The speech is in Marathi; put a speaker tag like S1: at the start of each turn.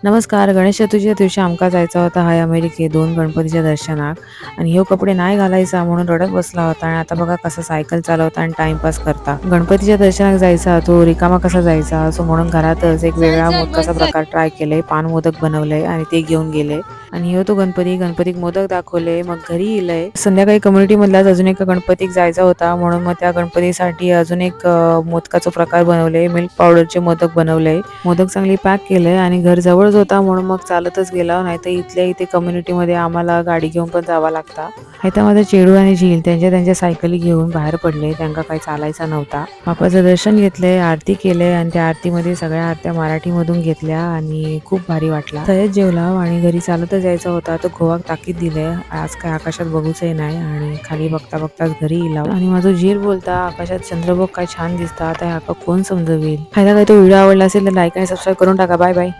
S1: नमस्कार. गणेश चतुर्थीच्या दिवशी आमका जायचा होता हाय अमेरिके 2 गणपतीच्या दर्शनाक आणि ह्यो कपडे नाही घालायचा म्हणून रडत बसला होता आणि आता बघा कसा सायकल चालवता आणि टाइमपास करता. गणपतीच्या दर्शनाक जायचा तो रिकामा कसा जायचा असं म्हणून घरातच एक वेगळा मोदकाचा प्रकार ट्राय केले. पान मोदक बनवले आणि ते घेऊन गेले आणि ह्यो तो गणपतीक मोदक दाखवले. मग घरी इलय. संध्याकाळी कम्युनिटी मधल्याच अजून एका गणपतीक जायचा होता म्हणून मग त्या गणपतीसाठी अजून एक मोदकाचा प्रकार बनवले. मिल्क पावडरचे मोदक बनवले. मोदक चांगली पॅक केले आणि घर जवळच होता म्हणून मग चालतच गेला. नाहीतर इथल्या इथे कम्युनिटी मध्ये आम्हाला गाडी घेऊन पण जावा लागता. आता माझा चेडू आणि झील त्यांच्या सायकली घेऊन बाहेर पडले. त्यांना काही चालायचा नव्हता. बाप्पाचं दर्शन घेतले, आरती केले आणि त्या आरतीमध्ये सगळ्या आरत्या मराठी मधून घेतल्या आणि खूप भारी वाटला. सयच जेवला आणि घरी चालतच जायचा होता. तो गोवाक ताकीद दिले आज काय आकाशात बघूचही नाही आणि खाली बघता बघताच घरी इला आणि माझं झील बोलता आकाशात चंद्रबोग काय छान दिसतात. आता कोण समजवेल. खायला काय तो व्हिडिओ आवडला असेल तर लाईक आणि सबस्क्राईब करून टाका. Bye bye.